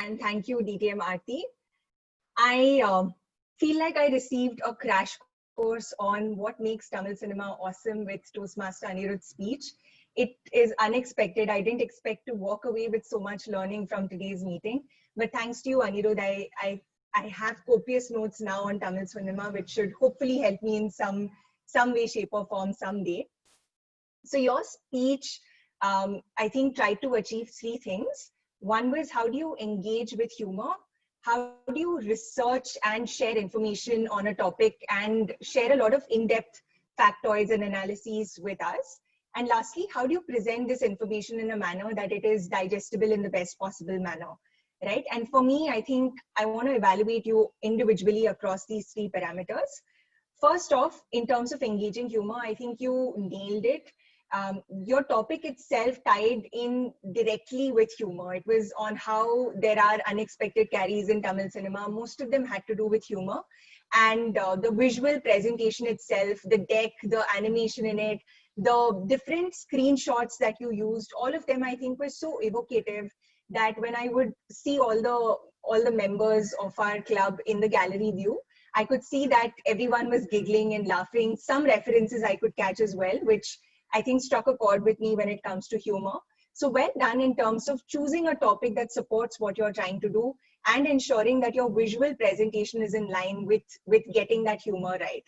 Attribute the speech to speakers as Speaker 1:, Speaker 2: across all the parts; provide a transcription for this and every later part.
Speaker 1: and thank you, DTM Aarti. I feel like I received a crash course on what makes Tamil cinema awesome with Toastmaster Anirudh's speech. It is unexpected. I didn't expect to walk away with so much learning from today's meeting. But thanks to you, Anirudh, I have copious notes now on Tamil cinema, which should hopefully help me in some way, shape, or form someday. So your speech, I think, tried to achieve three things. One was, how do you engage with humor? How do you research and share information on a topic and share a lot of in-depth factoids and analyses with us? And lastly, how do you present this information in a manner that it is digestible in the best possible manner, right? And for me, I think I want to evaluate you individually across these three parameters. First off, in terms of engaging humor, I think you nailed it. Your topic itself tied in directly with humor. It was on how there are unexpected carries in Tamil cinema. Most of them had to do with humor. And the visual presentation itself, the deck, the animation in it, the different screenshots that you used, all of them I think were so evocative that when I would see all the members of our club in the gallery view, I could see that everyone was giggling and laughing. Some references I could catch as well, which I think struck a chord with me when it comes to humor. So well done in terms of choosing a topic that supports what you're trying to do and ensuring that your visual presentation is in line with getting that humor right.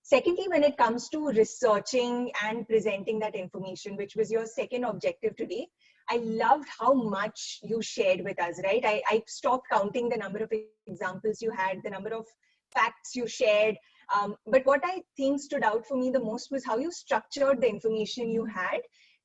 Speaker 1: Secondly, when it comes to researching and presenting that information, which was your second objective today, I loved how much you shared with us, right? I stopped counting the number of examples you had, the number of facts you shared. But what I think stood out for me the most was how you structured the information you had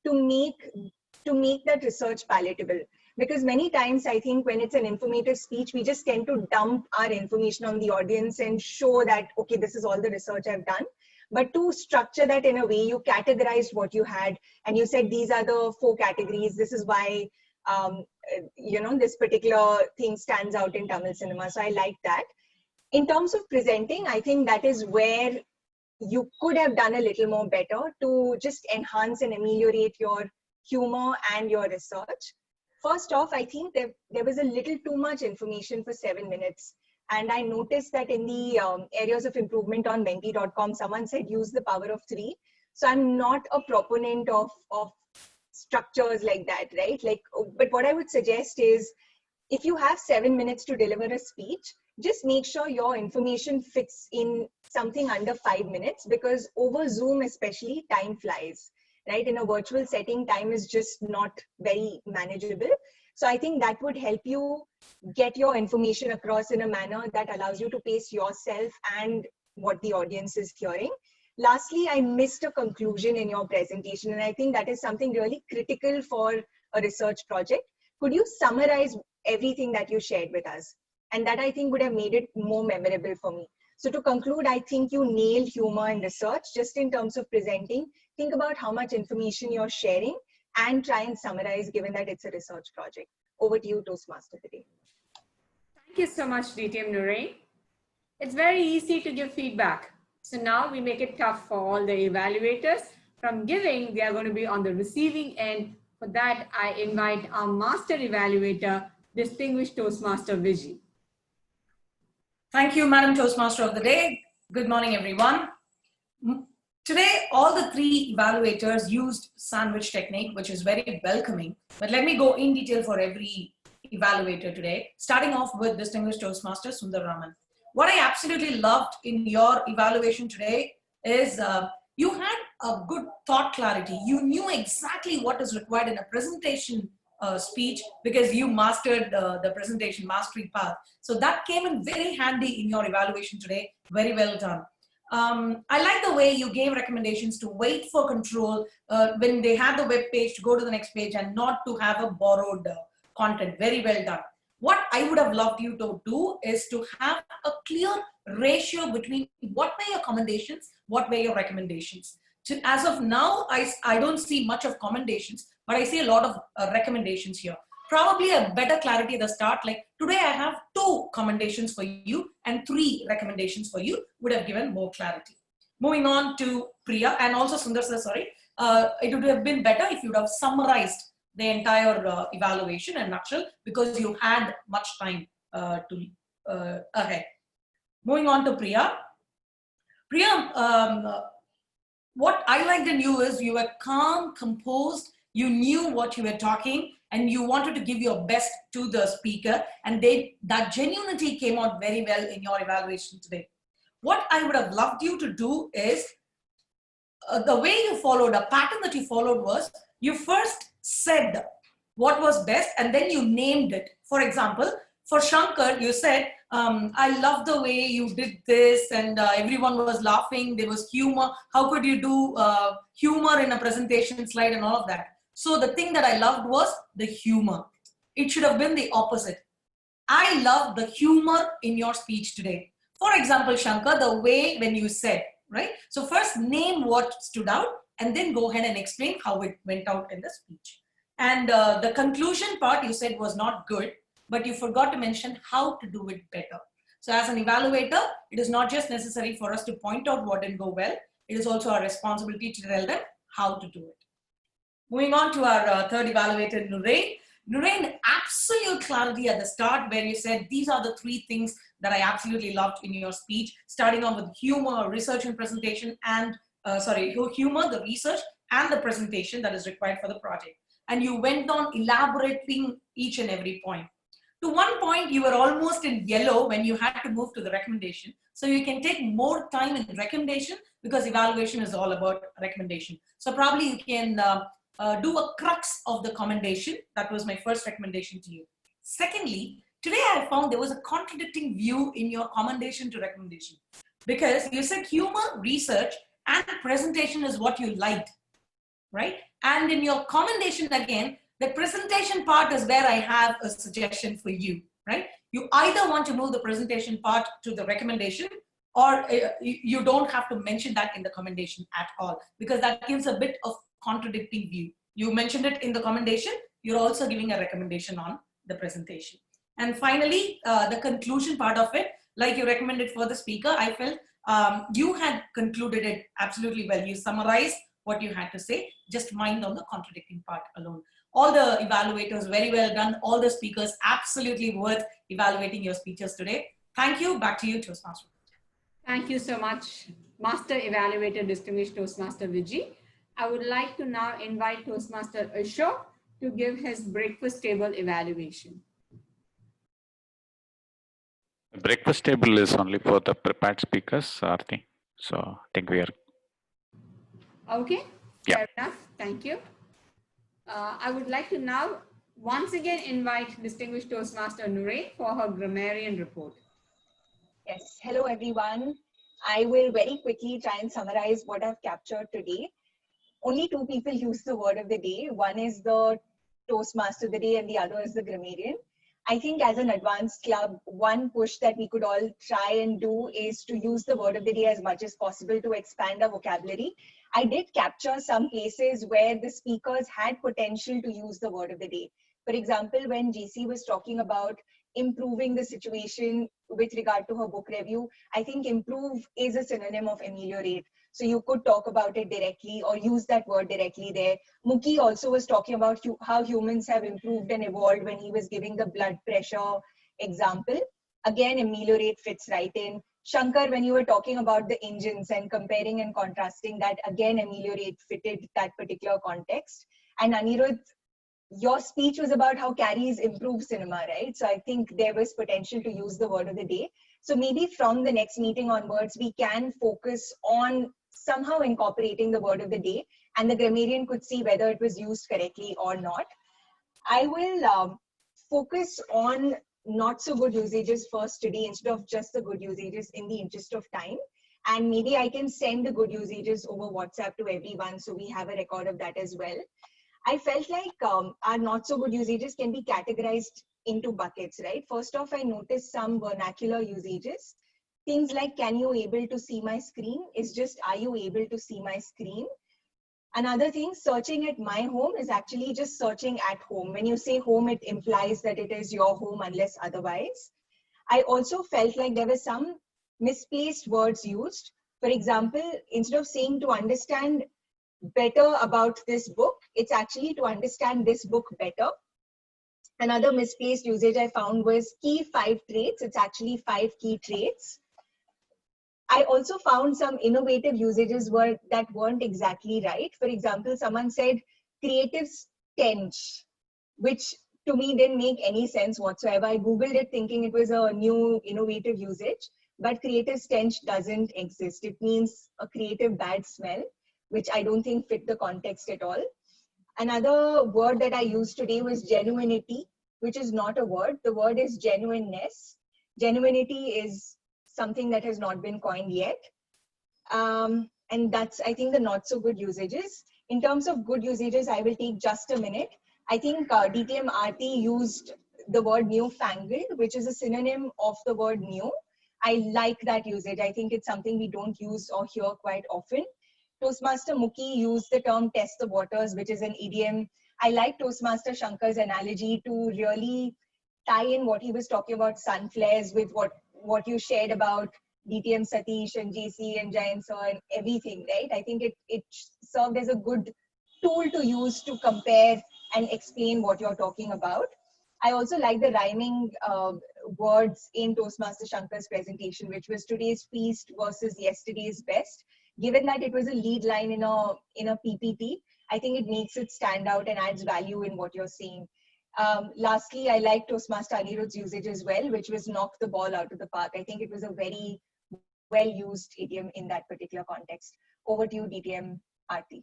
Speaker 1: to make that research palatable. Because many times I think when it's an informative speech, we just tend to dump our information on the audience and show that, okay, this is all the research I've done. But to structure that in a way, you categorized what you had and you said, these are the 4 categories. This is why, this particular thing stands out in Tamil cinema. So I like that. In terms of presenting, I think that is where you could have done a little more better to just enhance and ameliorate your humor and your research. First off, I think there was a little too much information for 7 minutes. And I noticed that in the areas of improvement on Menti.com, someone said use the power of 3. So I'm not a proponent of structures like that, right? But what I would suggest is, if you have 7 minutes to deliver a speech, just make sure your information fits in something under 5 minutes, because over Zoom especially, time flies, right? In a virtual setting, time is just not very manageable. So I think that would help you get your information across in a manner that allows you to pace yourself and what the audience is hearing. Lastly, I missed a conclusion in your presentation, and I think that is something really critical for a research project. Could you summarize everything that you shared with us? And that I think would have made it more memorable for me. So to conclude, I think you nailed humor and research. Just in terms of presenting, think about how much information you're sharing and try and summarize, given that it's a research project. Over to you, Toastmaster today.
Speaker 2: Thank you so much, DTM Nurain. It's very easy to give feedback. So now we make it tough for all the evaluators. From giving, they are going to be on the receiving end. For that, I invite our master evaluator, distinguished Toastmaster Vijay.
Speaker 3: Thank you, Madam Toastmaster of the Day. Good morning, everyone. Today, all the 3 evaluators used sandwich technique, which is very welcoming. But let me go in detail for every evaluator today, starting off with distinguished Toastmaster Sundar Raman. What I absolutely loved in your evaluation today is you had a good thought clarity. You knew exactly what is required in a presentation speech, because you mastered the presentation mastery path. So that came in very handy in your evaluation today. Very well done. I like the way you gave recommendations to wait for control when they had the web page to go to the next page and not to have a borrowed content. Very well done. What I would have loved you to do is to have a clear ratio between what were your commendations, what were your recommendations. As of now, I don't see much of commendations, but I see a lot of recommendations here. Probably a better clarity at the start, like today I have 2 commendations for you and 3 recommendations for you, would have given more clarity. Moving on to Priya and also Sundar sir, sorry. It would have been better if you would have summarized the entire evaluation in a nutshell, because you had much time ahead. Moving on to Priya. Priya, what I liked in you is you were calm, composed, you knew what you were talking, and you wanted to give your best to the speaker, and that genuinity came out very well in your evaluation today. What I would have loved you to do is, the way you followed, a pattern that you followed was, you first said what was best, and then you named it. For example, for Shankar, you said, I love the way you did this, and everyone was laughing, there was humor. How could you do humor in a presentation slide and all of that? So the thing that I loved was the humor. It should have been the opposite. I love the humor in your speech today. For example, Shankar, the way when you said, right? So first name what stood out, and then go ahead and explain how it went out in the speech. And the conclusion part you said was not good, but you forgot to mention how to do it better. So as an evaluator, it is not just necessary for us to point out what didn't go well. It is also our responsibility to tell them how to do it. Moving on to our third evaluator, Nurain. Nurain, absolute clarity at the start where you said, these are the three things that I absolutely loved in your speech, starting on with humor, research and presentation, and humor, the research and the presentation that is required for the project. And you went on elaborating each and every point. To one point, you were almost in yellow when you had to move to the recommendation. So you can take more time in recommendation, because evaluation is all about recommendation. So probably you can do a crux of the commendation. That was my first recommendation to you. Secondly, today I found there was a contradicting view in your commendation to recommendation, because you said humor, research, and presentation is what you liked, right? And in your commendation again, the presentation part is where I have a suggestion for you, right? You either want to move the presentation part to the recommendation, or you don't have to mention that in the commendation at all, because that gives a bit of contradicting view. You mentioned it in the commendation, you're also giving a recommendation on the presentation. And finally, the conclusion part of it, like you recommended for the speaker, I felt you had concluded it absolutely well. You summarized what you had to say, just mind on the contradicting part alone. All the evaluators, very well done. All the speakers, absolutely worth evaluating your speeches today. Thank you. Back to you, Toastmaster.
Speaker 2: Thank you so much, Master Evaluator, Distinguished Toastmaster Vijay. I would like to now invite Toastmaster Ashok to give his breakfast table evaluation.
Speaker 4: The breakfast table is only for the prepared speakers, Aarti. So I think we are.
Speaker 2: Okay,
Speaker 4: yeah.
Speaker 2: Fair enough. Thank you. I would like to now once again invite Distinguished Toastmaster Nurain for her grammarian report.
Speaker 1: Yes, hello everyone. I will very quickly try and summarize what I've captured today. Only two people use the word of the day. One is the Toastmaster of the day and the other is the grammarian. I think as an advanced club, one push that we could all try and do is to use the word of the day as much as possible to expand our vocabulary. I did capture some places where the speakers had potential to use the word of the day. For example, when GC was talking about improving the situation with regard to her book review, I think improve is a synonym of ameliorate. So you could talk about it directly or use that word directly there. Muki also was talking about how humans have improved and evolved when he was giving the blood pressure example. Again, ameliorate fits right in. Shankar, when you were talking about the engines and comparing and contrasting that, again, ameliorate fitted that particular context. And Anirudh, your speech was about how carries improve cinema, right? So I think there was potential to use the word of the day. So maybe from the next meeting onwards, we can focus on somehow incorporating the word of the day, and the grammarian could see whether it was used correctly or not. I will focus on not so good usages first today instead of just the good usages in the interest of time. And maybe I can send the good usages over WhatsApp to everyone so we have a record of that as well. I felt like our not so good usages can be categorized into buckets, right? First off, I noticed some vernacular usages. Things like, can you able to see my screen? Is just, are you able to see my screen? Another thing, searching at my home is actually just searching at home. When you say home, it implies that it is your home unless otherwise. I also felt like there were some misplaced words used. For example, instead of saying to understand, better about this book. It's actually to understand this book better. Another misplaced usage I found was key 5 traits. It's actually 5 key traits. I also found some innovative usages that weren't exactly right. For example, someone said creative stench, which to me didn't make any sense whatsoever. I Googled it thinking it was a new innovative usage, but creative stench doesn't exist. It means a creative bad smell, which I don't think fit the context at all. Another word that I used today was genuinity, which is not a word. The word is genuineness. Genuinity is something that has not been coined yet. And that's, I think, the not so good usages. In terms of good usages, I will take just a minute. I think DTM Aarti used the word newfangled, which is a synonym of the word new. I like that usage. I think it's something we don't use or hear quite often. Toastmaster Mukhi used the term test the waters, which is an idiom. I like Toastmaster Shankar's analogy to really tie in what he was talking about sun flares with what you shared about DTM Satish and JC and Jayan sir and everything, right? I think it served as a good tool to use to compare and explain what you're talking about. I also like the rhyming words in Toastmaster Shankar's presentation, which was today's feast versus yesterday's best. Given that it was a lead line in a PPT, I think it makes it stand out and adds value in what you're saying. Lastly, I like Toastmaster Anirudh's usage as well, which was knock the ball out of the park. I think it was a very well-used idiom in that particular context. Over to you, DTM Aarti.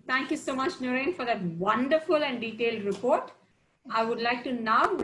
Speaker 2: Thank you so much, Nurain, for that wonderful and detailed report. I would like to now